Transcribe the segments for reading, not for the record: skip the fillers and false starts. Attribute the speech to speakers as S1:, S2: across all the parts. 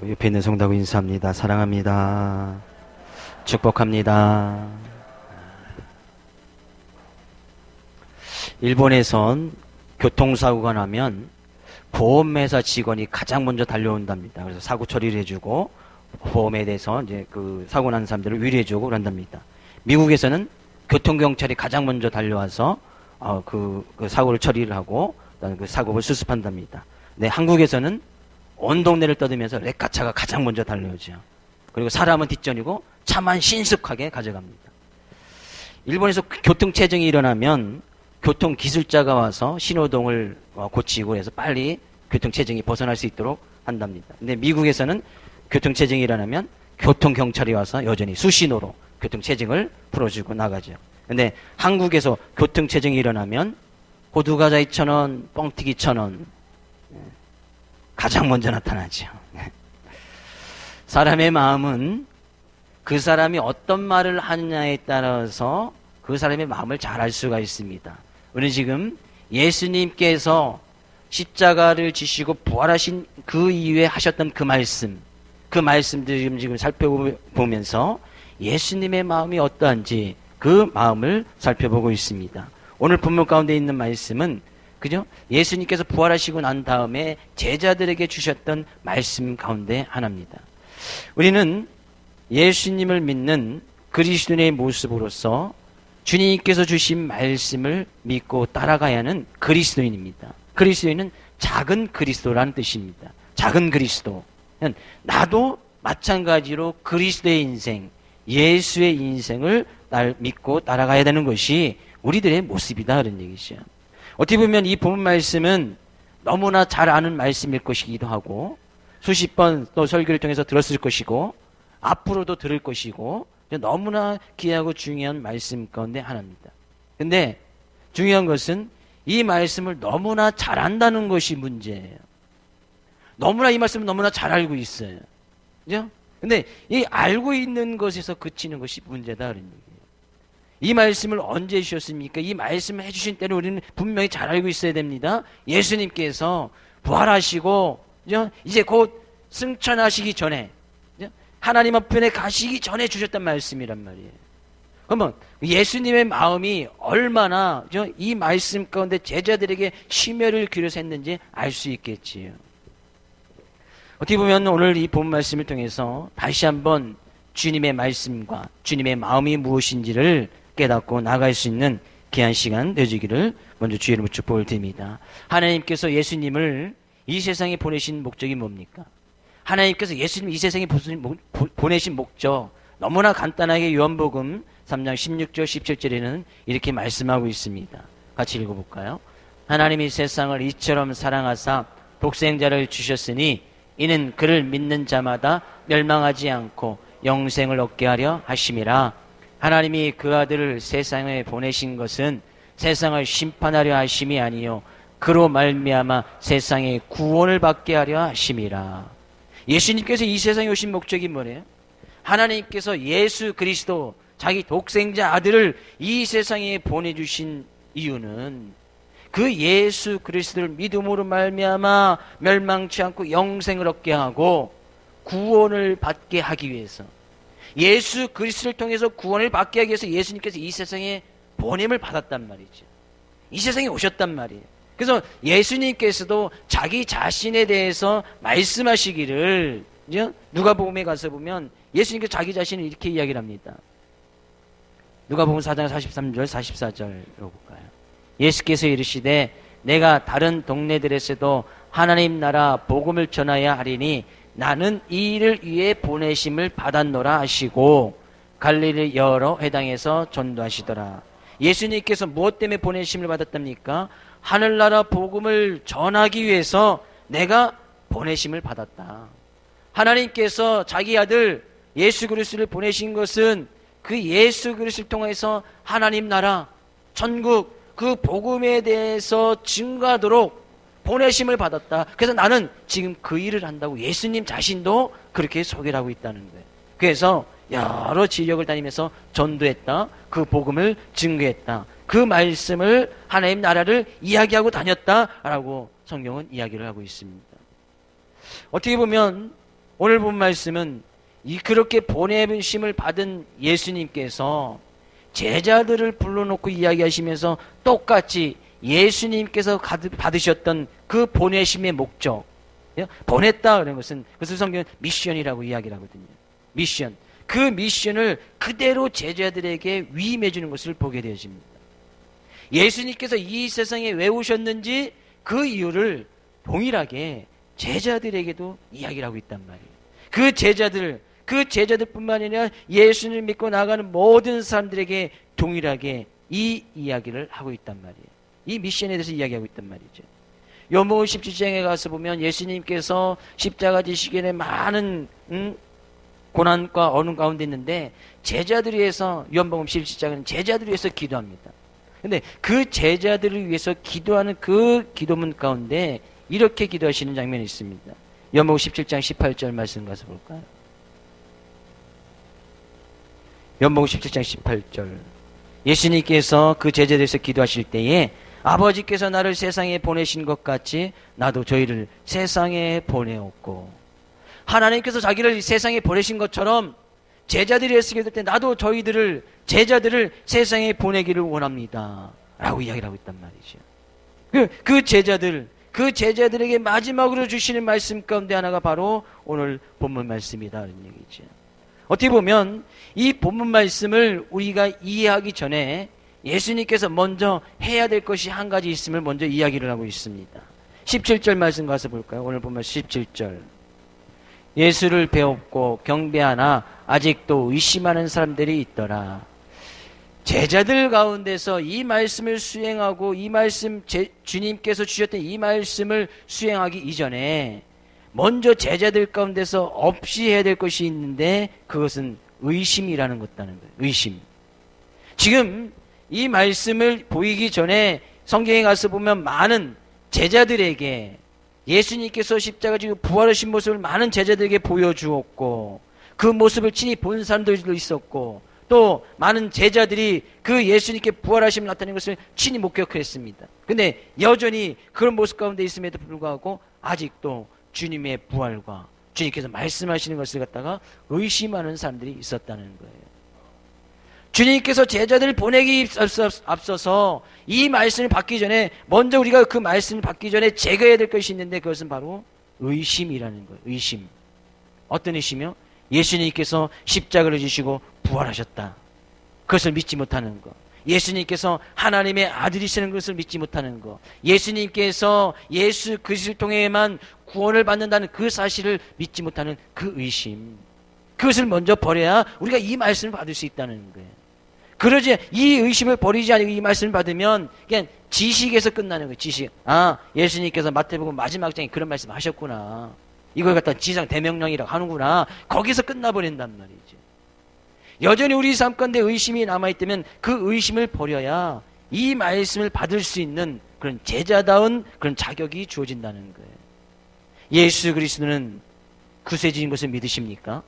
S1: 옆에 있는 성도하고 인사합니다. 사랑합니다. 축복합니다. 일본에선 교통사고가 나면 보험회사 직원이 가장 먼저 달려온답니다. 그래서 사고 처리를 해주고 보험에 대해서 이제 그 사고 난 사람들을 위로해주고 그런답니다. 미국에서는 교통경찰이 가장 먼저 달려와서 그 사고를 처리를 하고 그 사고를 수습한답니다. 네, 한국에서는 온 동네를 떠들면서 레카차가 가장 먼저 달려오죠. 그리고 사람은 뒷전이고 차만 신속하게 가져갑니다. 일본에서 교통체증이 일어나면 교통기술자가 와서 신호등을 고치고 해서 빨리 교통체증이 벗어날 수 있도록 한답니다. 근데 미국에서는 교통체증이 일어나면 교통경찰이 와서 여전히 수신호로 교통체증을 풀어주고 나가죠. 근데 한국에서 교통체증이 일어나면 호두과자 2,000원, 뻥튀기 1,000원 가장 먼저 나타나죠. 사람의 마음은 그 사람이 어떤 말을 하느냐에 따라서 그 사람의 마음을 잘 알 수가 있습니다. 우리 지금 예수님께서 십자가를 지시고 부활하신 그 이후에 하셨던 그 말씀들 지금 살펴보면서 예수님의 마음이 어떠한지 그 마음을 살펴보고 있습니다. 오늘 본문 가운데 있는 말씀은 그죠? 예수님께서 부활하시고 난 다음에 제자들에게 주셨던 말씀 가운데 하나입니다. 우리는 예수님을 믿는 그리스도인의 모습으로서 주님께서 주신 말씀을 믿고 따라가야 하는 그리스도인입니다. 그리스도인은 작은 그리스도라는 뜻입니다. 작은 그리스도. 나도 마찬가지로 그리스도의 인생, 예수의 인생을 믿고 따라가야 되는 것이 우리들의 모습이다 그런 얘기죠. 어떻게 보면 이 본문 말씀은 너무나 잘 아는 말씀일 것이기도 하고 수십 번 또 설교를 통해서 들었을 것이고 앞으로도 들을 것이고 너무나 귀하고 중요한 말씀 가운데 하나입니다. 근데 중요한 것은 이 말씀을 너무나 잘 안다는 것이 문제예요. 너무나 이 말씀을 너무나 잘 알고 있어요. 그죠? 근데 이 알고 있는 것에서 그치는 것이 문제다 그런 얘기예요. 이 말씀을 언제 주셨습니까? 이 말씀을 해주신 때는 우리는 분명히 잘 알고 있어야 됩니다. 예수님께서 부활하시고 이제 곧 승천하시기 전에 하나님 앞에 가시기 전에 주셨단 말씀이란 말이에요. 그러면 예수님의 마음이 얼마나 이 말씀 가운데 제자들에게 심혈을 기울여서 했는지 알 수 있겠지요. 어떻게 보면 오늘 이 본 말씀을 통해서 다시 한번 주님의 말씀과 주님의 마음이 무엇인지를 깨닫고 나갈 수 있는 귀한 시간 되주기를 먼저 주의 이름으로 축복을 드립니다. 하나님께서 예수님을 이 세상에 보내신 목적이 뭡니까? 하나님께서 예수님 이 세상에 보내신 목적 너무나 간단하게 요한복음 3장 16절 17절에는 이렇게 말씀하고 있습니다. 같이 읽어볼까요? 하나님이 세상을 이처럼 사랑하사 독생자를 주셨으니 이는 그를 믿는 자마다 멸망하지 않고 영생을 얻게 하려 하심이라. 하나님이 그 아들을 세상에 보내신 것은 세상을 심판하려 하심이 아니요 그로 말미암아 세상에 구원을 받게 하려 하심이라. 예수님께서 이 세상에 오신 목적이 뭐래요? 하나님께서 예수 그리스도 자기 독생자 아들을 이 세상에 보내주신 이유는 그 예수 그리스도를 믿음으로 말미암아 멸망치 않고 영생을 얻게 하고 구원을 받게 하기 위해서, 예수 그리스도를 통해서 구원을 받게 하기 위해서 예수님께서 이 세상에 보냄을 받았단 말이죠. 이 세상에 오셨단 말이에요. 그래서 예수님께서도 자기 자신에 대해서 말씀하시기를 누가복음에 가서 보면 예수님께서 자기 자신을 이렇게 이야기를 합니다. 누가복음 4장 43절 44절 읽어볼까요? 예수께서 이르시되 내가 다른 동네들에서도 하나님 나라 복음을 전하여야 하리니 나는 이 일을 위해 보내심을 받았노라 하시고 갈릴리 여러 회당에서 전도하시더라. 예수님께서 무엇 때문에 보내심을 받았답니까? 하늘나라 복음을 전하기 위해서 내가 보내심을 받았다. 하나님께서 자기 아들 예수 그리스도를 보내신 것은 그 예수 그리스도를 통해서 하나님 나라, 천국, 그 복음에 대해서 증거하도록 보내심을 받았다. 그래서 나는 지금 그 일을 한다고 예수님 자신도 그렇게 소개를 하고 있다는 거예요. 그래서 여러 지역을 다니면서 전도했다. 그 복음을 증거했다. 그 말씀을 하나님 나라를 이야기하고 다녔다라고 성경은 이야기를 하고 있습니다. 어떻게 보면 오늘 본 말씀은 그렇게 보내심을 받은 예수님께서 제자들을 불러놓고 이야기하시면서 똑같이 예수님께서 받으셨던 그 보내심의 목적, 보냈다 그런 것은 그것을 성경은 미션이라고 이야기를 하거든요. 미션. 그 미션을 그대로 제자들에게 위임해 주는 것을 보게 되어집니다. 예수님께서 이 세상에 왜 오셨는지 그 이유를 동일하게 제자들에게도 이야기를 하고 있단 말이에요. 그 제자들뿐만 아니라 예수님을 믿고 나가는 모든 사람들에게 동일하게 이 이야기를 하고 있단 말이에요. 이 미션에 대해서 이야기하고 있단 말이죠. 요한복음 17장에 가서 보면 예수님께서 십자가 지시기에 많은 고난과 어려움 가운데 있는데 제자들을 위해서 요한복음 17장은 제자들을 위해서 기도합니다. 근데 그 제자들을 위해서 기도하는 그 기도문 가운데 이렇게 기도하시는 장면이 있습니다. 요한복음 17장 18절 말씀 가서 볼까요? 요한복음 17장 18절. 예수님께서 그 제자들에서 기도하실 때에 아버지께서 나를 세상에 보내신 것 같이 나도 저희를 세상에 보내었고, 하나님께서 자기를 세상에 보내신 것처럼 제자들이 했을 때 나도 제자들을 세상에 보내기를 원합니다 라고 이야기를 하고 있단 말이죠. 그 제자들에게 마지막으로 주시는 말씀 가운데 하나가 바로 오늘 본문 말씀이다 라는 얘기죠. 어떻게 보면 이 본문 말씀을 우리가 이해하기 전에 예수님께서 먼저 해야 될 것이 한 가지 있음을 먼저 이야기를 하고 있습니다. 17절 말씀 가서 볼까요? 오늘 보면 17절. 예수를 배웠고 경배하나 아직도 의심하는 사람들이 있더라. 제자들 가운데서 이 말씀을 수행하고 이 말씀 주님께서 주셨던 이 말씀을 수행하기 이전에 먼저 제자들 가운데서 없이 해야 될 것이 있는데 그것은 의심이라는 것다는 거예요. 의심. 지금 이 말씀을 보이기 전에 성경에 가서 보면 많은 제자들에게 예수님께서 십자가 지고 부활하신 모습을 많은 제자들에게 보여주었고 그 모습을 친히 본 사람들도 있었고 또 많은 제자들이 그 예수님께 부활하심을 나타낸 것을 친히 목격했습니다. 근데 여전히 그런 모습 가운데 있음에도 불구하고 아직도 주님의 부활과 주님께서 말씀하시는 것을 갖다가 의심하는 사람들이 있었다는 거예요. 주님께서 제자들을 보내기 앞서서 이 말씀을 받기 전에 먼저 우리가 그 말씀을 받기 전에 제거해야 될 것이 있는데 그것은 바로 의심이라는 거예요. 의심. 어떤 의심이요? 예수님께서 십자가를 지시고 부활하셨다. 그것을 믿지 못하는 것. 예수님께서 하나님의 아들이시는 것을 믿지 못하는 것. 예수님께서 예수 그리스도를 통해만 구원을 받는다는 그 사실을 믿지 못하는 그 의심. 그것을 먼저 버려야 우리가 이 말씀을 받을 수 있다는 거예요. 그러지 이 의심을 버리지 않고 이 말씀을 받으면 그냥 지식에서 끝나는 거예요. 지식. 아, 예수님께서 마태복음 마지막 장에 그런 말씀 하셨구나. 이걸 갖다 지상 대명령이라고 하는구나. 거기서 끝나버린단 말이죠. 여전히 우리 삶 가운데 의심이 남아있다면 그 의심을 버려야 이 말씀을 받을 수 있는 그런 제자다운 그런 자격이 주어진다는 거예요. 예수 그리스도는 구세주인 것을 믿으십니까?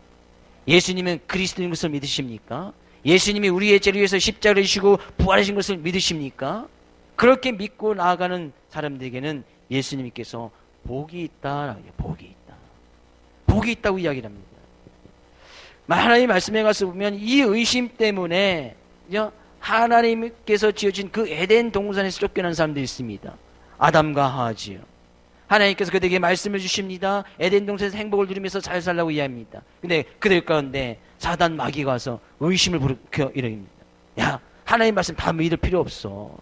S1: 예수님은 그리스도인 것을 믿으십니까? 예수님이 우리의 죄를 위해서 십자가를 지시고 부활하신 것을 믿으십니까? 그렇게 믿고 나아가는 사람들에게는 예수님께서 복이 있다. 복이 있다. 복이 있다고 이야기를 합니다. 하나님 말씀에 가서 보면 이 의심 때문에 하나님께서 지어진 그 에덴 동산에서 쫓겨난 사람들이 있습니다. 아담과 하와지요. 하나님께서 그들에게 말씀을 주십니다. 에덴 동산에서 행복을 누리면서 잘 살라고 이야기합니다. 근데 그들 가운데 사단 마귀가 와서 의심을 불러 이럽니다. 야, 하나님 말씀 다 믿을 필요 없어.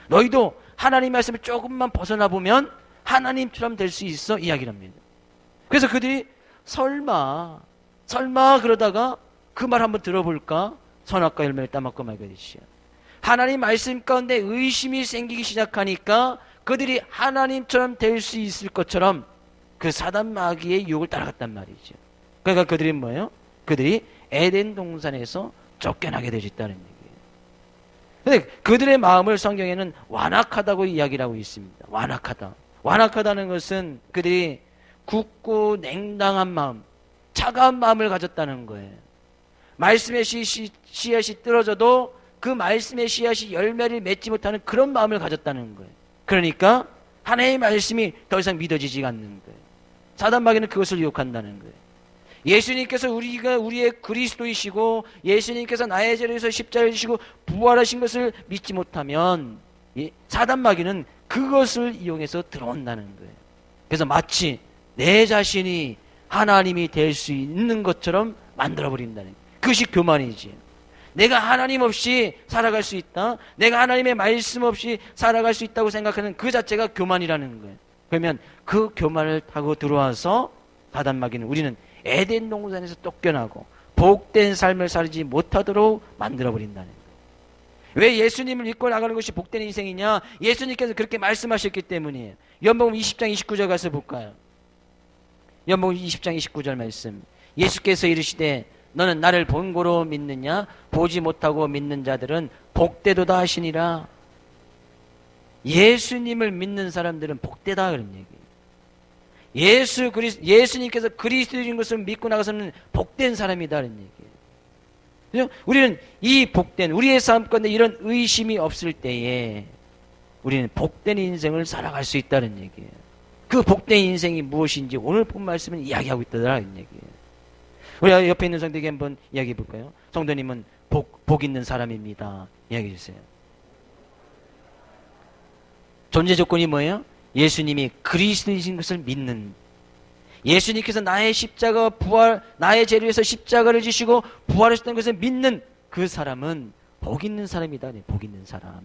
S1: 너희도 하나님 말씀을 조금만 벗어나 보면 하나님처럼 될 수 있어. 이야기를 합니다. 그래서 그들이 설마 그러다가 그 말 한번 들어볼까? 선악과 열매를 따먹고 말게 되시죠. 하나님 말씀 가운데 의심이 생기기 시작하니까 그들이 하나님처럼 될 수 있을 것처럼 그 사단 마귀의 유혹을 따라갔단 말이죠. 그러니까 그들이 뭐예요? 그들이 에덴 동산에서 쫓겨나게 되었다는 얘기예요. 근데 그들의 마음을 성경에는 완악하다고 이야기를 하고 있습니다. 완악하다는 것은 그들이 굳고 냉담한 마음, 차가운 마음을 가졌다는 거예요. 말씀의 씨앗이 떨어져도 그 말씀의 씨앗이 열매를 맺지 못하는 그런 마음을 가졌다는 거예요. 그러니까 하나님의 말씀이 더 이상 믿어지지 않는 거예요. 사단 마귀는 그것을 유혹한다는 거예요. 예수님께서 우리의 그리스도이시고 예수님께서 나의 죄를 위해서 십자가를 지시고 부활하신 것을 믿지 못하면 사단 마귀는 그것을 이용해서 들어온다는 거예요. 그래서 마치 내 자신이 하나님이 될 수 있는 것처럼 만들어버린다는 거예요. 그것이 교만이지. 내가 하나님 없이 살아갈 수 있다, 내가 하나님의 말씀 없이 살아갈 수 있다고 생각하는 그 자체가 교만이라는 거예요. 그러면 그 교만을 타고 들어와서 사단 마귀는 우리는 에덴 동산에서 쫓겨나고 복된 삶을 살지 못하도록 만들어버린다는 거예요. 왜 예수님을 믿고 나가는 것이 복된 인생이냐? 예수님께서 그렇게 말씀하셨기 때문이에요. 요한복음 20장 29절 가서 볼까요? 요한복음 20장 29절 말씀. 예수께서 이르시되 너는 나를 본고로 믿느냐? 보지 못하고 믿는 자들은 복되도다 하시니라. 예수님을 믿는 사람들은 복되다 그런 얘기예요. 예수님께서 그리스도인 것을 믿고 나가서는 복된 사람이다 그런 얘기예요. 우리는 이 복된 우리의 삶 가운데 이런 의심이 없을 때에 우리는 복된 인생을 살아갈 수 있다는 얘기예요. 그 복된 인생이 무엇인지 오늘 본 말씀은 이야기하고 있다는 얘기예요. 우리 옆에 있는 성도에게 한번 이야기해 볼까요? 성도님은 복 있는 사람입니다. 이야기해 주세요. 존재 조건이 뭐예요? 예수님이 그리스도이신 것을 믿는, 예수님께서 나의 십자가 부활, 나의 죄를 위해서 십자가를 지시고 부활하셨다는 것을 믿는 그 사람은 복 있는 사람이다. 네, 복 있는 사람.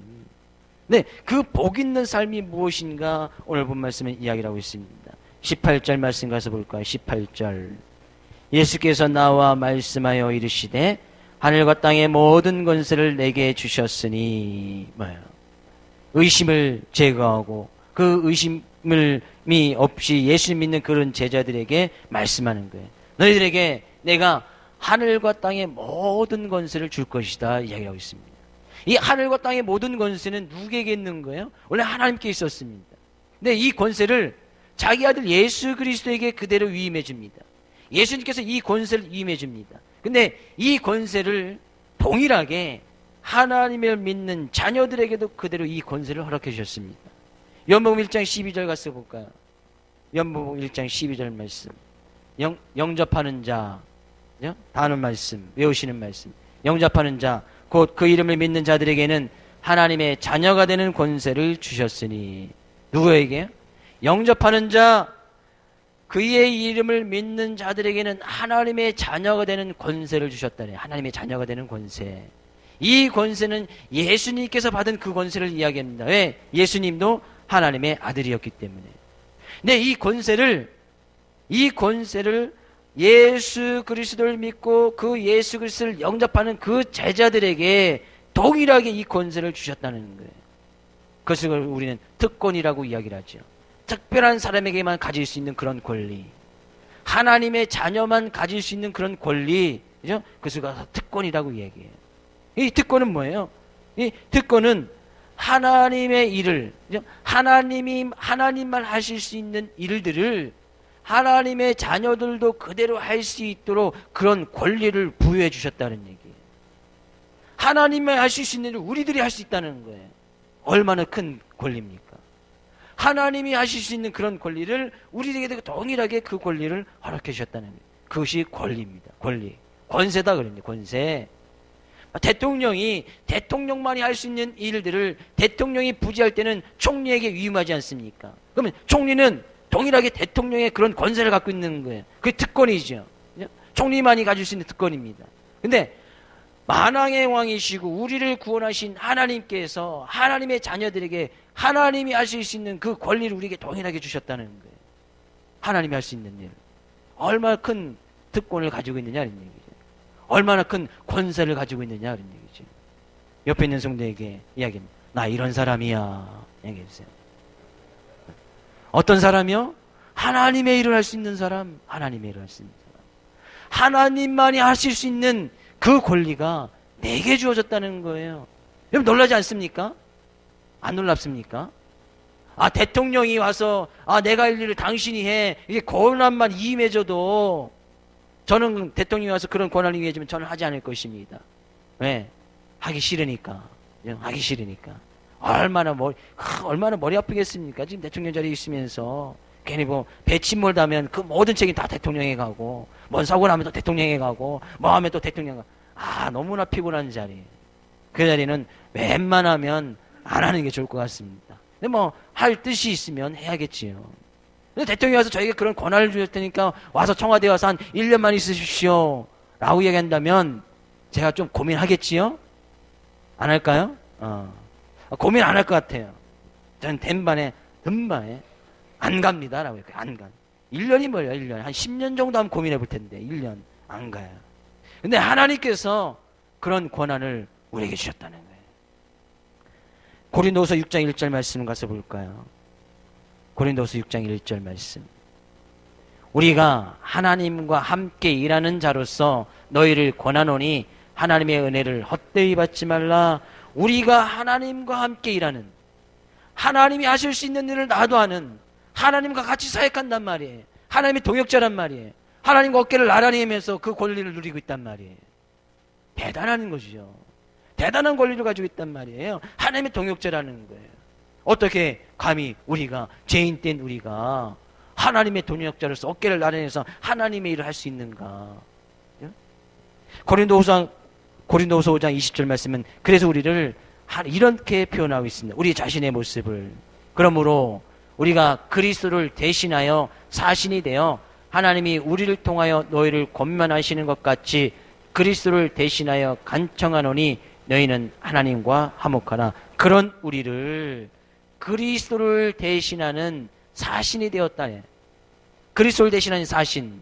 S1: 네, 그 복 있는 삶이 무엇인가 오늘 본 말씀은 이야기를 하고 있습니다. 18절 말씀 가서 볼까요? 18절. 예수께서 나와 말씀하여 이르시되 하늘과 땅의 모든 권세를 내게 주셨으니 뭐예요? 의심을 제거하고 그 의심이 없이 예수 믿는 그런 제자들에게 말씀하는 거예요. 너희들에게 내가 하늘과 땅의 모든 권세를 줄 것이다 이야기하고 있습니다. 이 하늘과 땅의 모든 권세는 누구에게 있는 거예요? 원래 하나님께 있었습니다. 근데 이 권세를 자기 아들 예수 그리스도에게 그대로 위임해 줍니다. 예수님께서 이 권세를 위임해 줍니다. 근데 이 권세를 동일하게 하나님을 믿는 자녀들에게도 그대로 이 권세를 허락해 주셨습니다. 요한복음 1장 12절 가서 볼까요? 요한복음 1장 12절 말씀. 영접하는 자, 다는 말씀, 외우시는 말씀. 영접하는 자, 곧 그 이름을 믿는 자들에게는 하나님의 자녀가 되는 권세를 주셨으니. 누구에게? 영접하는 자, 그의 이름을 믿는 자들에게는 하나님의 자녀가 되는 권세를 주셨다네. 하나님의 자녀가 되는 권세. 이 권세는 예수님께서 받은 그 권세를 이야기합니다. 왜? 예수님도 하나님의 아들이었기 때문에. 근데 이 권세를 예수 그리스도를 믿고 그 예수 그리스도를 영접하는 그 제자들에게 동일하게 이 권세를 주셨다는 거예요. 그것을 우리는 특권이라고 이야기를 하죠. 특별한 사람에게만 가질 수 있는 그런 권리, 하나님의 자녀만 가질 수 있는 그런 권리, 그죠? 그것을 특권이라고 얘기해요. 이 특권은 뭐예요? 이 특권은 하나님의 일을, 그죠? 하나님만 하실 수 있는 일들을 하나님의 자녀들도 그대로 할 수 있도록 그런 권리를 부여해 주셨다는 얘기예요. 하나님만 하실 수 있는 일을 우리들이 할 수 있다는 거예요. 얼마나 큰 권리입니까? 하나님이 하실 수 있는 그런 권리를 우리에게도 동일하게 그 권리를 허락해 주셨다는 거예요. 그것이 권리입니다. 권리. 권세다 그럽니다. 권세. 대통령이 대통령만이 할 수 있는 일들을 대통령이 부지할 때는 총리에게 위임하지 않습니까? 그러면 총리는 동일하게 대통령의 그런 권세를 갖고 있는 거예요. 그게 특권이죠. 총리만이 가질 수 있는 특권입니다. 근데 만왕의 왕이시고 우리를 구원하신 하나님께서 하나님의 자녀들에게 하나님이 하실 수 있는 그 권리를 우리에게 동일하게 주셨다는 거예요. 하나님이 할 수 있는 일. 얼마나 큰 특권을 가지고 있느냐 이런 얘기죠. 얼마나 큰 권세를 가지고 있느냐 이런 얘기죠. 옆에 있는 성도에게 이야기합니다. 나 이런 사람이야. 얘기해 주세요. 어떤 사람이요? 하나님의 일을 할 수 있는 사람. 하나님의 일을 할 수 있는 사람. 하나님만이 하실 수 있는 그 권리가 내게 주어졌다는 거예요. 여러분 놀라지 않습니까? 안 놀랍습니까? 대통령이 와서 내가 할 일을 당신이 해. 이게 권한만 임해줘도 저는 대통령이 와서 그런 권한을 임해주면 저는 하지 않을 것입니다. 왜? 하기 싫으니까. 하기 싫으니까. 얼마나 머리 아프겠습니까? 지금 대통령 자리에 있으면서 괜히 뭐 배침몰 다면 그 모든 책임 다 대통령에 가고, 뭔 사고 나면 또 대통령에 가고, 뭐 하면 또 대통령 가고. 너무나 피곤한 자리. 그 자리는 웬만하면 안 하는 게 좋을 것 같습니다. 근데 뭐 할 뜻이 있으면 해야겠지요. 근데 대통령이 와서 저에게 그런 권한을 주실 테니까 와서 청와대에 와서 한 1년만 있으십시오 라고 얘기한다면 제가 좀 고민하겠지요? 안 할까요? 고민 안 할 것 같아요. 저는 든반에 안 갑니다 라고 했어요. 안 가. 1년이 뭐예요? 1년. 한 10년 정도 하면 고민해 볼 텐데 1년 안 가요. 근데 하나님께서 그런 권한을 우리에게 주셨다는 거예요. 고린도후서 6장 1절 말씀 가서 볼까요? 고린도후서 6장 1절 말씀. 우리가 하나님과 함께 일하는 자로서 너희를 권하노니 하나님의 은혜를 헛되이 받지 말라. 우리가 하나님과 함께 일하는, 하나님이 하실 수 있는 일을 나도 하는, 하나님과 같이 사역한단 말이에요. 하나님의 동역자란 말이에요. 하나님과 어깨를 나란히 하면서 그 권리를 누리고 있단 말이에요. 대단한 것이죠. 대단한 권리를 가지고 있단 말이에요. 하나님의 동역자라는 거예요. 어떻게 감히 우리가, 죄인 된 우리가 하나님의 동역자로서 어깨를 나란히 해서 하나님의 일을 할 수 있는가? 고린도후서 5장 20절 말씀은 그래서 우리를 이렇게 표현하고 있습니다. 우리 자신의 모습을. 그러므로 우리가 그리스도를 대신하여 사신이 되어 하나님이 우리를 통하여 너희를 권면하시는 것 같이 그리스도를 대신하여 간청하노니 너희는 하나님과 화목하라. 그런 우리를 그리스도를 대신하는 사신이 되었다. 그리스도를 대신하는 사신.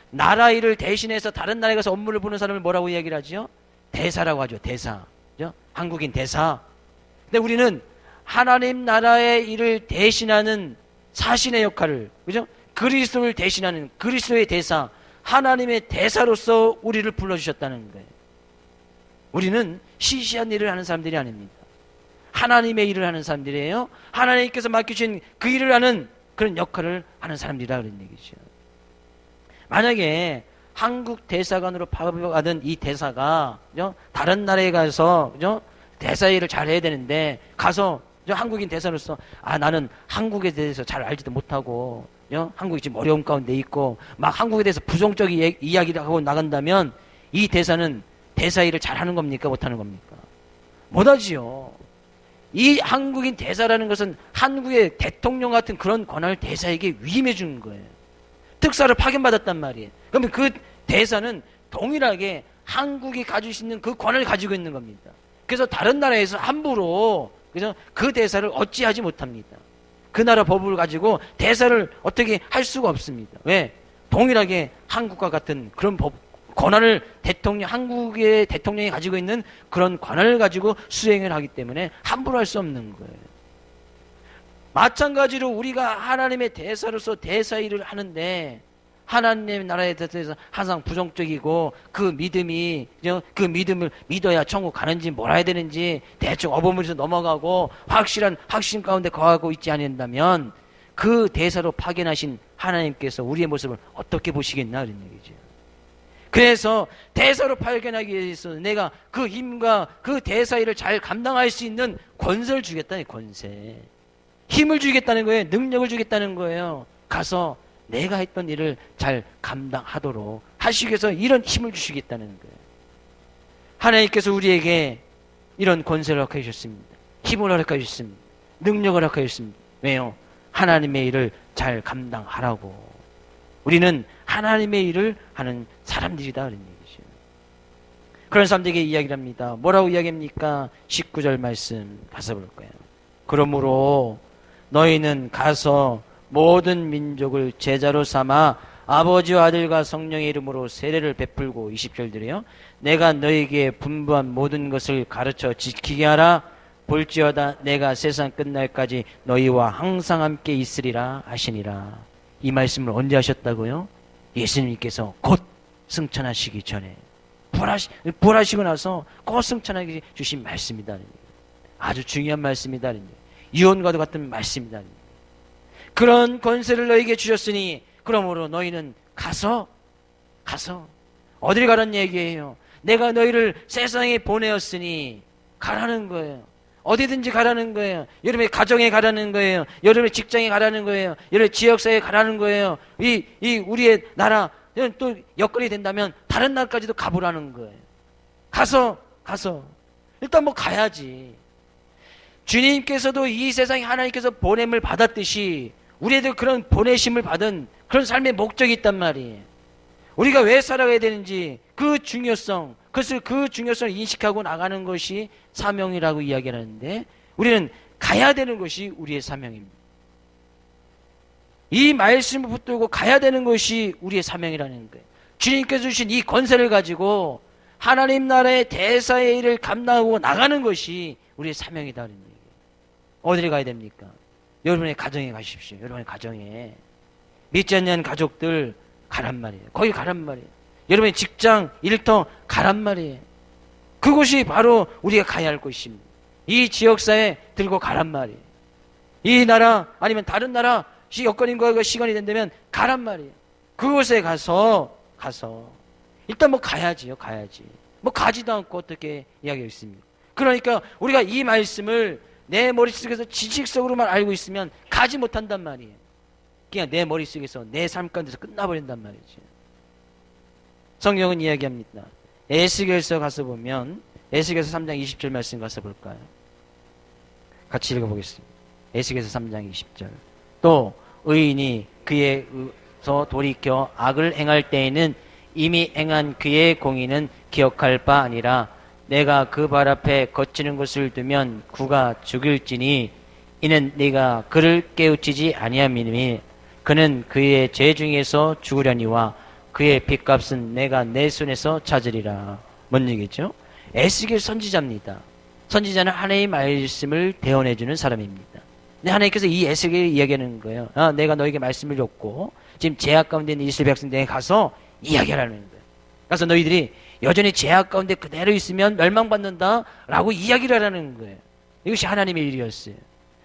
S1: 나라 일을 대신해서 다른 나라에 가서 업무를 보는 사람을 뭐라고 이야기를 하죠? 대사라고 하죠. 대사. 그죠? 한국인 대사. 근데 우리는 하나님 나라의 일을 대신하는 사신의 역할을, 그죠? 그리스도를 대신하는 그리스도의 대사, 하나님의 대사로서 우리를 불러주셨다는 거예요. 우리는 시시한 일을 하는 사람들이 아닙니다. 하나님의 일을 하는 사람들이에요. 하나님께서 맡기신 그 일을 하는 그런 역할을 하는 사람들이라 그런 얘기죠. 만약에 한국 대사관으로 파견받은 이 대사가, 그죠? 다른 나라에 가서, 그죠? 대사 일을 잘 해야 되는데 가서, 그죠? 한국인 대사로서 나는 한국에 대해서 잘 알지도 못하고, 그죠? 한국이 지금 어려움 가운데 있고 막 한국에 대해서 부정적인 이야기를 하고 나간다면 이 대사는 대사 일을 잘 하는 겁니까? 못하는 겁니까? 못하지요. 이 한국인 대사라는 것은 한국의 대통령 같은 그런 권한을 대사에게 위임해 주는 거예요. 특사를 파견받았단 말이에요. 그러면 그 대사는 동일하게 한국이 가지고 있는 그 권한을 가지고 있는 겁니다. 그래서 다른 나라에서 함부로, 그래서 그 대사를 어찌하지 못합니다. 그 나라 법을 가지고 대사를 어떻게 할 수가 없습니다. 왜? 동일하게 한국과 같은 그런 권한을 한국의 대통령이 가지고 있는 그런 권한을 가지고 수행을 하기 때문에 함부로 할 수 없는 거예요. 마찬가지로 우리가 하나님의 대사로서 대사 일을 하는데 하나님의 나라에 대해서 항상 부정적이고 그 믿음을 믿어야 천국 가는지 뭘 해야 되는지 대충 어버무리에서 넘어가고 확신 가운데 거하고 있지 않는다면 그 대사로 파견하신 하나님께서 우리의 모습을 어떻게 보시겠나 그런 얘기죠. 그래서 대사로 파견하기 위해서 내가 그 힘과 그 대사 일을 잘 감당할 수 있는 권세를 주겠다는 권세. 힘을 주겠다는 거예요. 능력을 주겠다는 거예요. 가서 내가 했던 일을 잘 감당하도록 하시기 위해서 이런 힘을 주시겠다는 거예요. 하나님께서 우리에게 이런 권세를 허락해 주셨습니다. 힘을 허락해 주셨습니다. 능력을 허락해 주셨습니다. 왜요? 하나님의 일을 잘 감당하라고. 우리는 하나님의 일을 하는 사람들이다 그런 얘기죠. 그런 사람들에게 이야기를 합니다. 뭐라고 이야기합니까? 19절 말씀 가서 볼까요? 그러므로 너희는 가서 모든 민족을 제자로 삼아 아버지와 아들과 성령의 이름으로 세례를 베풀고 20절 들이요. 내가 너희에게 분부한 모든 것을 가르쳐 지키게 하라. 볼지어다 내가 세상 끝날까지 너희와 항상 함께 있으리라 하시니라. 이 말씀을 언제 하셨다고요? 예수님께서 곧 승천하시기 전에 부활하시고 나서 곧 승천하게 주신 말씀이다. 아주 중요한 말씀이다. 유언과도 같은 말씀이다. 그런 권세를 너희에게 주셨으니 그러므로 너희는 가서 어딜 가란 얘기예요? 내가 너희를 세상에 보내었으니 가라는 거예요. 어디든지 가라는 거예요. 여러분의 가정에 가라는 거예요. 여러분의 직장에 가라는 거예요. 여러분의 지역사회에 가라는 거예요. 우리의 나라, 또 여건이 된다면 다른 나라까지도 가보라는 거예요. 가서. 일단 뭐 가야지. 주님께서도 이 세상에 하나님께서 보냄을 받았듯이 우리도 그런 보내심을 받은 그런 삶의 목적이 있단 말이에요. 우리가 왜 살아가야 되는지 그 중요성을 인식하고 나가는 것이 사명이라고 이야기를 하는데, 우리는 가야 되는 것이 우리의 사명입니다. 이 말씀을 붙들고 가야 되는 것이 우리의 사명이라는 거예요. 주님께서 주신 이 권세를 가지고 하나님 나라의 대사의 일을 감당하고 나가는 것이 우리의 사명이다는 얘기예요. 어디를 가야 됩니까? 여러분의 가정에 가십시오. 여러분의 가정에. 믿지 않는 가족들 가란 말이에요. 거기 가란 말이에요. 여러분의 직장, 일터 가란 말이에요. 그곳이 바로 우리가 가야 할 곳입니다. 이 지역사회 들고 가란 말이에요. 이 나라 아니면 다른 나라 여건인과 시간이 된다면 가란 말이에요. 그곳에 가서 일단 뭐 가야지요. 뭐 가지도 않고 어떻게 이야기했습니까? 그러니까 우리가 이 말씀을 내 머릿속에서 지식적으로만 알고 있으면 가지 못한단 말이에요. 그냥 내 머릿속에서 내 삶 가운데서 끝나버린단 말이죠. 성경은 이야기합니다. 에스겔서 가서 보면, 에스겔서 3장 20절 말씀 가서 볼까요? 같이 읽어보겠습니다. 에스겔서 3장 20절. 또 의인이 그에서 돌이켜 악을 행할 때에는 이미 행한 그의 공의는 기억할 바 아니라 내가 그 발 앞에 거치는 것을 두면 그가 죽일지니 이는 네가 그를 깨우치지 아니함이니 그는 그의 죄 중에서 죽으려니와 그의 빚값은 내가 내 손에서 찾으리라. 뭔 얘기죠? 에스겔 선지자입니다. 선지자는 하나님의 말씀을 대언해주는 사람입니다. 근데 하나님께서 이 에스겔을 이야기하는 거예요. 내가 너에게 말씀을 줬고 지금 죄악 가운데 있는 이스라엘 백성들에게 가서 이야기하라는 거예요. 그래서 너희들이 여전히 죄악 가운데 그대로 있으면 멸망받는다 라고 이야기를 하라는 거예요. 이것이 하나님의 일이었어요.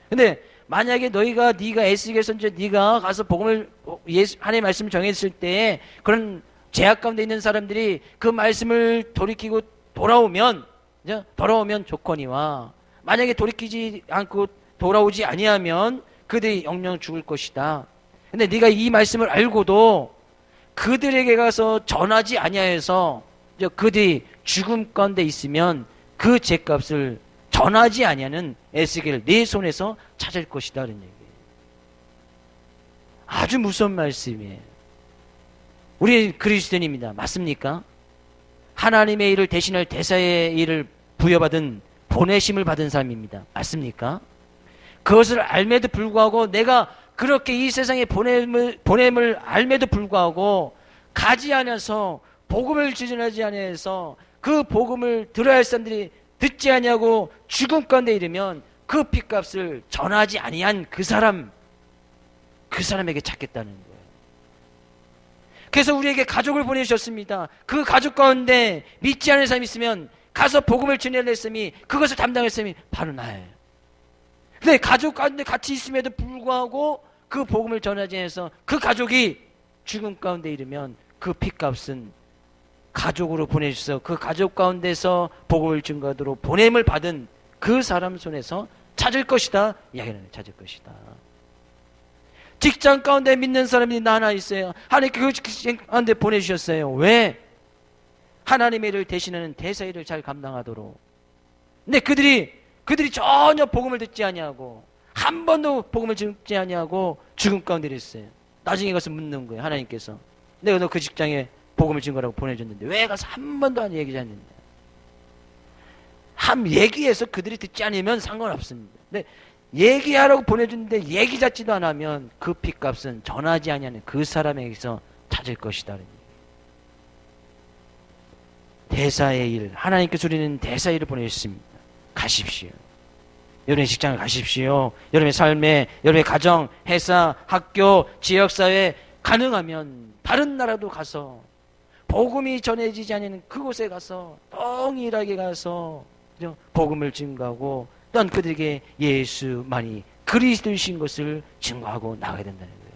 S1: 근데 만약에 네가 에스겔 선지자 네가 가서 복음을 하나님의 말씀을 정했을 때 그런 죄악 가운데 있는 사람들이 그 말씀을 돌이키고 돌아오면 조건이와, 만약에 돌이키지 않고 돌아오지 아니하면 그들이 영영 죽을 것이다. 근데 네가 이 말씀을 알고도 그들에게 가서 전하지 아니하여서 그들이 죽음 가운데 있으면 그 죄값을 전하지 아니하는 에스겔을 네 손에서 찾을 것이다 라는 얘기예요. 아주 무서운 말씀이에요. 우리 그리스도인입니다. 맞습니까? 하나님의 일을 대신할 대사의 일을 부여받은 보내심을 받은 사람입니다. 맞습니까? 그것을 알매도 불구하고 내가 그렇게 이 세상에 보냄을 알매도 불구하고 가지 않아서 복음을 주전하지 않아서 그 복음을 들어야 할 사람들이 듣지 아니하고 죽음 가운데 이르면 그 핏값을 전하지 아니한 그 사람에게 찾겠다는 거예요. 그래서 우리에게 가족을 보내주셨습니다. 그 가족 가운데 믿지 않는 사람이 있으면 가서 복음을 전해야 할 사람이, 그것을 담당할 사람이 바로 나예요. 근데 가족 가운데 같이 있음에도 불구하고 그 복음을 전하지 않아서 그 가족이 죽음 가운데 이르면 그 핏값은 가족으로 보내주셔서 그 가족 가운데서 복음을 증거하도록 보냄을 받은 그 사람 손에서 찾을 것이다. 이야기는 찾을 것이다. 직장 가운데 믿는 사람이 나 하나 있어요. 하나님께 그 직장 가운데 보내주셨어요. 왜? 하나님의 일을 대신하는 대사 일을 잘 감당하도록. 근데 그들이 전혀 복음을 듣지 아니하고 한 번도 복음을 듣지 아니하고 죽음 가운데 있어요. 나중에 가서 묻는 거예요. 하나님께서 내가 너 그 직장에 복음을 증거라고 보내줬는데 왜 가서 한 번도 안 얘기하지 않느냐. 얘기해서 그들이 듣지 않으면 상관없습니다. 근데 얘기하라고 보내줬는데 얘기 자체도 안 하면 그 핏값은 전하지 아니하는 그 사람에게서 찾을 것이다. 대사의 일, 하나님께서 우리는 대사의 일을 보내주셨습니다. 가십시오. 여러분의 직장을 가십시오. 여러분의 삶에, 여러분의 가정, 회사, 학교, 지역사회, 가능하면 다른 나라도 가서 복음이 전해지지 않는 그곳에 가서 동일하게 가서 복음을 증거하고 또한 그들에게 예수만이 그리스도이신 것을 증거하고 나가야 된다는 거예요.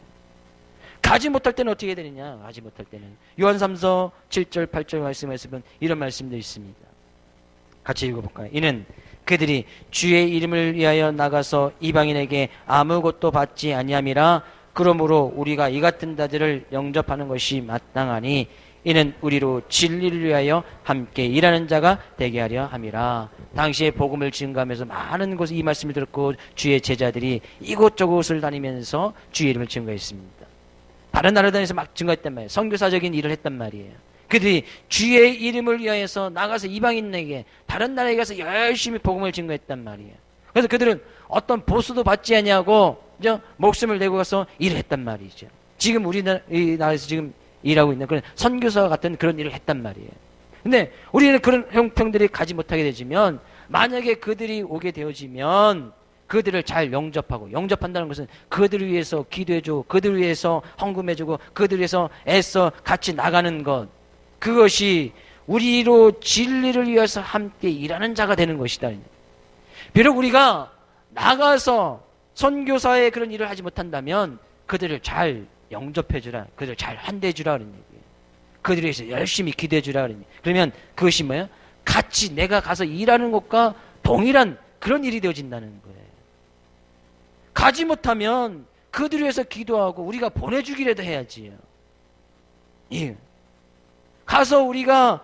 S1: 가지 못할 때는 어떻게 되느냐? 가지 못할 때는 요한 3서 7절 8절 말씀에 보면 이런 말씀도 있습니다. 같이 읽어볼까요? 이는 그들이 주의 이름을 위하여 나가서 이방인에게 아무것도 받지 아니함이라. 그러므로 우리가 이 같은 자들을 영접하는 것이 마땅하니 이는 우리로 진리를 위하여 함께 일하는 자가 되게 하려 함이라. 당시에 복음을 증거하면서 많은 곳에 이 말씀을 들었고 주의 제자들이 이곳저곳을 다니면서 주의 이름을 증거했습니다. 다른 나라 다니면서 막 증거했단 말이에요. 선교사적인 일을 했단 말이에요. 그들이 주의 이름을 위하여서 나가서 이방인에게 다른 나라에 가서 열심히 복음을 증거했단 말이에요. 그래서 그들은 어떤 보수도 받지 않냐고 목숨을 내고 가서 일을 했단 말이죠. 지금 우리나라에서 지금 일하고 있는 그런 선교사 같은 그런 일을 했단 말이에요. 근데 우리는 그런 형평들이 가지 못하게 되지만, 만약에 그들이 오게 되어지면 그들을 잘 영접한다는 것은 그들을 위해서 기도해주고 그들을 위해서 헌금해주고 그들을 위해서 애써 같이 나가는 것, 그것이 우리로 진리를 위해서 함께 일하는 자가 되는 것이다. 비록 우리가 나가서 선교사의 그런 일을 하지 못한다면 그들을 잘 영접해주라, 그들을 잘 환대해주라 그런 얘기예요. 그들을 위해서 열심히 기도해주라 그런 얘기예요. 그러면 그것이 뭐예요? 같이 내가 가서 일하는 것과 동일한 그런 일이 되어진다는 거예요. 가지 못하면 그들을 위해서 기도하고 우리가 보내주기라도 해야지요. 예. 가서 우리가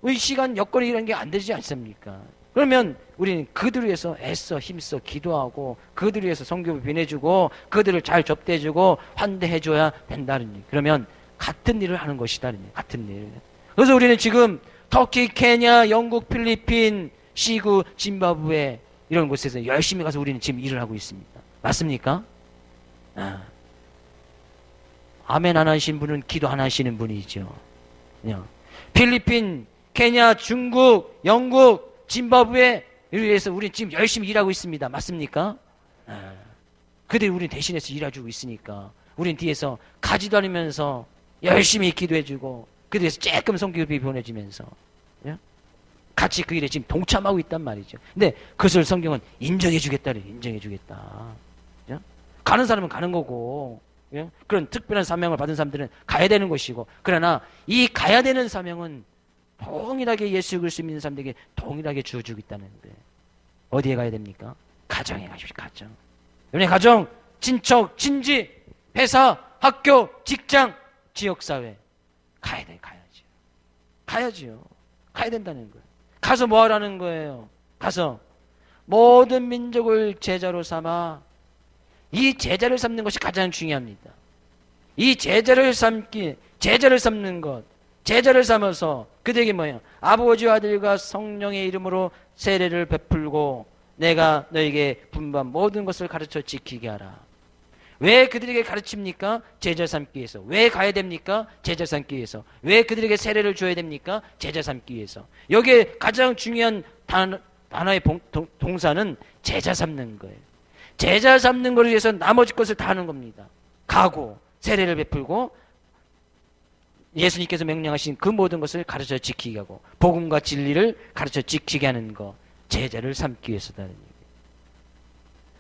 S1: 이 시간 여건이라는 게 안 되지 않습니까? 그러면 우리는 그들을 위해서 애써 힘써 기도하고 그들을 위해서 성경을 보내주고 그들을 잘 접대해주고 환대해줘야 된다는 얘기. 그러면 같은 일을 하는 것이다. 같은 일. 그래서 우리는 지금 터키, 케냐, 영국, 필리핀, 시구, 짐바브웨 이런 곳에서 열심히 가서 우리는 지금 일을 하고 있습니다. 맞습니까? 아멘 안 하신 분은 기도 안 하시는 분이죠. 필리핀, 케냐, 중국, 영국, 짐바브웨 이를 위해서 우리는 지금 열심히 일하고 있습니다. 맞습니까? 그들이 우리는 대신해서 일해주고 있으니까 우리는 뒤에서 가지도 않으면서 열심히 기도해주고 그들 위해서 조금 성경을 보내주면서 같이 그 일에 지금 동참하고 있단 말이죠. 근데 그것을 성경은 인정해주겠다. 가는 사람은 가는 거고, 그런 특별한 사명을 받은 사람들은 가야 되는 것이고, 그러나 이 가야 되는 사명은 동일하게 예수 그리스도 믿는 사람들에게 동일하게 주어주고 있다는 거예요. 어디에 가야 됩니까? 가정에 가십시오. 가정. 여러분의 가정, 친척, 친지, 회사, 학교, 직장, 지역사회 가야지요. 가야 된다는 거예요. 가서 뭐 하라는 거예요? 가서 모든 민족을 제자로 삼아, 이 제자를 삼는 것이 가장 중요합니다. 이 제자를 삼는 것, 제자를 삼아서 그들에게 뭐예요? 아버지와 아들과 성령의 이름으로 세례를 베풀고 내가 너에게 분부한 모든 것을 가르쳐 지키게 하라. 왜 그들에게 가르칩니까? 제자 삼기 위해서. 왜 가야 됩니까? 제자 삼기 위해서. 왜 그들에게 세례를 줘야 됩니까? 제자 삼기 위해서. 여기에 가장 중요한 단어의 동사는 제자 삼는 거예요. 제자 삼는 것을 위해서 나머지 것을 다 하는 겁니다. 가고 세례를 베풀고 예수님께서 명령하신 그 모든 것을 가르쳐 지키게 하고 복음과 진리를 가르쳐 지키게 하는 것, 제자를 삼기 위해서다는 얘기예요.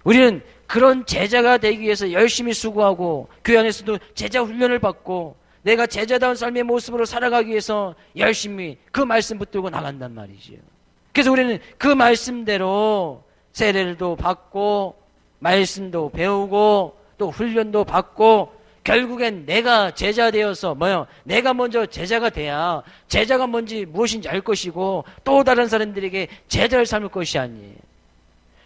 S1: 우리는 그런 제자가 되기 위해서 열심히 수고하고 교회 안에서도 제자 훈련을 받고 내가 제자다운 삶의 모습으로 살아가기 위해서 열심히 그 말씀 붙들고 나간단 말이지요. 그래서 우리는 그 말씀대로 세례도 받고 말씀도 배우고 또 훈련도 받고 결국엔 내가 제자 되어서 내가 먼저 제자가 돼야 제자가 뭔지 무엇인지 알 것이고 또 다른 사람들에게 제자를 삼을 것이 아니에요.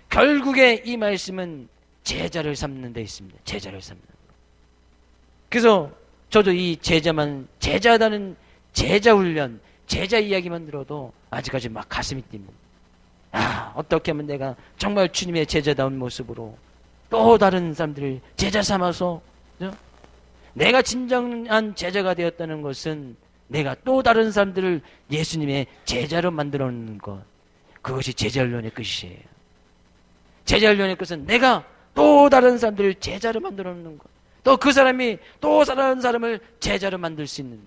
S1: 결국에 이 말씀은 제자를 삼는 데 있습니다. 제자를 삼는 거. 그래서 저도 이 제자다는 제자 훈련, 제자 이야기만 들어도 아직까지 막 가슴이 뜁니다. 어떻게 하면 내가 정말 주님의 제자다운 모습으로 또 다른 사람들을 제자 삼아서 내가 진정한 제자가 되었다는 것은 내가 또 다른 사람들을 예수님의 제자로 만들어 놓는 것, 그것이 제자훈련의 끝이에요. 제자훈련의 끝은 내가 또 다른 사람들을 제자로 만들어 놓는 것, 또 그 사람이 또 다른 사람을 제자로 만들 수 있는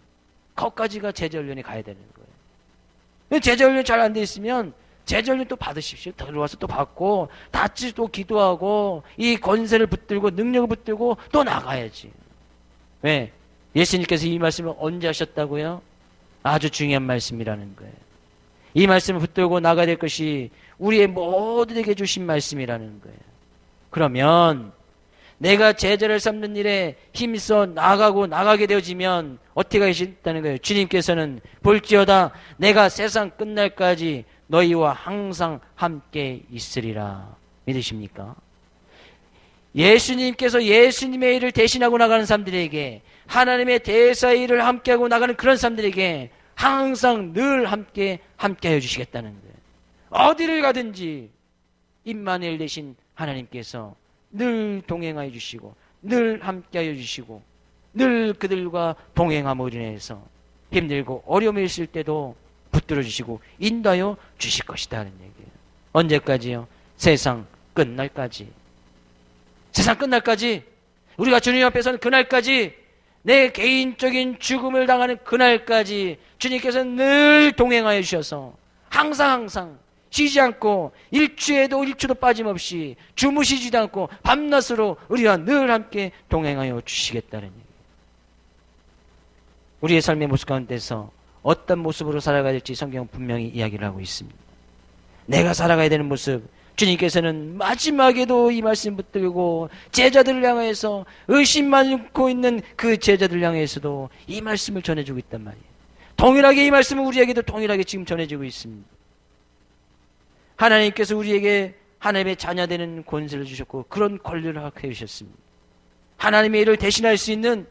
S1: 것까지가 제자훈련에 가야 되는 거예요. 제자훈련이 잘 안 돼 있으면 제자훈련 또 받으십시오. 들어와서 또 받고 같이 또 기도하고 이 권세를 붙들고 능력을 붙들고 또 나가야지. 왜? 예수님께서 이 말씀을 언제 하셨다고요? 아주 중요한 말씀이라는 거예요. 이 말씀을 붙들고 나가야 될 것이 우리의 모두에게 주신 말씀이라는 거예요. 그러면 내가 제자를 삼는 일에 힘써 나가게 되어지면 어떻게 하시다는 거예요? 주님께서는 볼지어다 내가 세상 끝날까지 너희와 항상 함께 있으리라. 믿으십니까? 예수님께서 예수님의 일을 대신하고 나가는 사람들에게, 하나님의 대사의 일을 함께하고 나가는 그런 사람들에게 항상 늘 함께 하여 주시겠다는 거예요. 어디를 가든지 임마누엘 되신 하나님께서 늘 동행하여 주시고 늘 함께하여 주시고 늘 그들과 동행함으로 인해서 힘들고 어려움이 있을 때도 붙들어 주시고 인도하여 주실 것이다 하는 얘기예요. 언제까지요? 세상 끝날까지. 세상 끝날까지, 우리가 주님 앞에서는 그날까지, 내 개인적인 죽음을 당하는 그날까지 주님께서는 늘 동행하여 주셔서 항상 쉬지 않고 일주에도 일주도 빠짐없이 주무시지도 않고 밤낮으로 우리와 늘 함께 동행하여 주시겠다는 얘기예요. 우리의 삶의 모습 가운데서 어떤 모습으로 살아가야 될지 성경은 분명히 이야기를 하고 있습니다. 내가 살아가야 되는 모습, 주님께서는 마지막에도 이 말씀 붙들고 제자들을 향해서 의심 많고 있는 그 제자들을 향해서도 이 말씀을 전해주고 있단 말이에요. 동일하게 이 말씀은 우리에게도 동일하게 지금 전해지고 있습니다. 하나님께서 우리에게 하나님의 자녀되는 권세를 주셨고 그런 권리를 허락해 주셨습니다. 하나님의 일을 대신할 수 있는,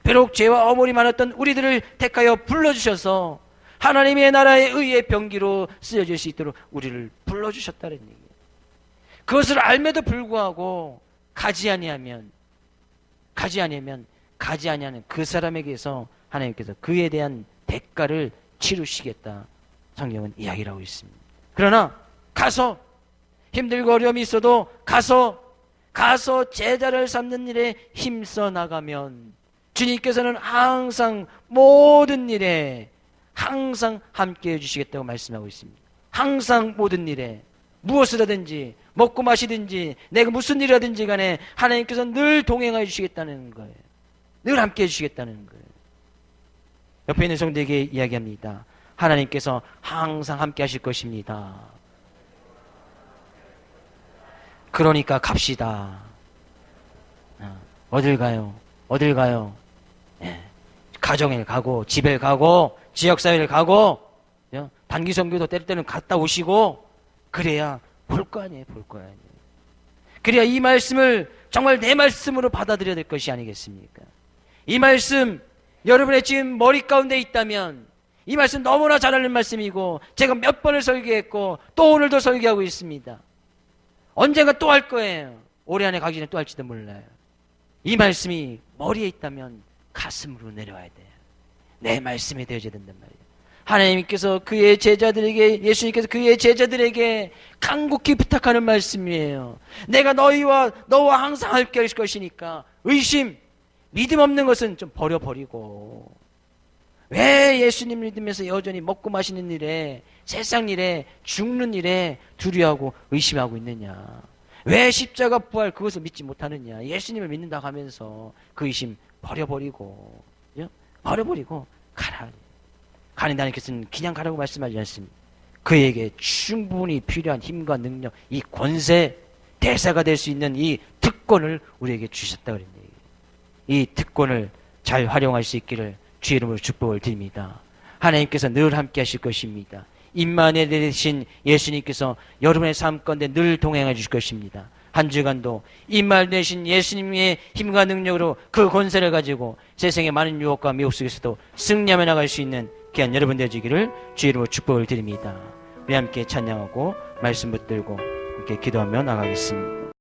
S1: 비록 죄와 어머니 많았던 우리들을 택하여 불러주셔서 하나님의 나라의 의의 병기로 쓰여질 수 있도록 우리를 불러주셨다는 얘기예요. 그것을 알매도 불구하고 가지 아니하는 그 사람에게서 하나님께서 그에 대한 대가를 치르시겠다, 성경은 이야기를 하고 있습니다. 그러나 가서, 힘들고 어려움이 있어도 가서 제자를 삼는 일에 힘써 나가면 주님께서는 항상 모든 일에 항상 함께해 주시겠다고 말씀하고 있습니다. 항상 모든 일에 무엇을 하든지 먹고 마시든지 내가 무슨 일을 하든지 간에 하나님께서 늘 동행하여 주시겠다는 거예요. 늘 함께해 주시겠다는 거예요. 옆에 있는 성도에게 이야기합니다. 하나님께서 항상 함께 하실 것입니다. 그러니까 갑시다. 어딜 가요? 예. 가정에 가고 집에 가고 지역사회를 가고 단기 선교도 때릴 때는 갔다 오시고 그래야 볼 거 아니에요. 그래야 이 말씀을 정말 내 말씀으로 받아들여야 될 것이 아니겠습니까? 이 말씀 여러분의 지금 머리 가운데 있다면 이 말씀 너무나 잘 아는 말씀이고 제가 몇 번을 설교했고 또 오늘도 설교하고 있습니다. 언젠가 또 할 거예요. 올해 안에 가기 전에 또 할지도 몰라요. 이 말씀이 머리에 있다면 가슴으로 내려와야 돼요. 내 말씀이 되어져야 된단 말이에요. 하나님께서 그의 제자들에게, 예수님께서 그의 제자들에게 간곡히 부탁하는 말씀이에요. 내가 너와 항상 함께 할 것이니까 의심, 믿음 없는 것은 좀 버려버리고, 왜 예수님 믿으면서 여전히 먹고 마시는 일에, 세상 일에, 죽는 일에 두려워하고 의심하고 있느냐? 왜 십자가 부활 그것을 믿지 못하느냐? 예수님을 믿는다고 하면서 그 의심 버려버리고 가라. 가는 하나님께서는 그냥 가라고 말씀하지 않습니다. 그에게 충분히 필요한 힘과 능력, 이 권세, 대사가 될 수 있는 이 특권을 우리에게 주셨다 그랬네요. 이 특권을 잘 활용할 수 있기를 주의 이름으로 축복을 드립니다. 하나님께서 늘 함께 하실 것입니다. 임마누엘 되신 예수님께서 여러분의 삶 가운데 늘 동행해 주실 것입니다. 한 주간도 임마누엘 되신 예수님의 힘과 능력으로 그 권세를 가지고 세상의 많은 유혹과 미혹 속에서도 승리하며 나갈 수 있는 귀한 여러분 되시기를 주의 이름으로 축복을 드립니다. 우리 함께 찬양하고 말씀 붙들고 함께 기도하며 나가겠습니다.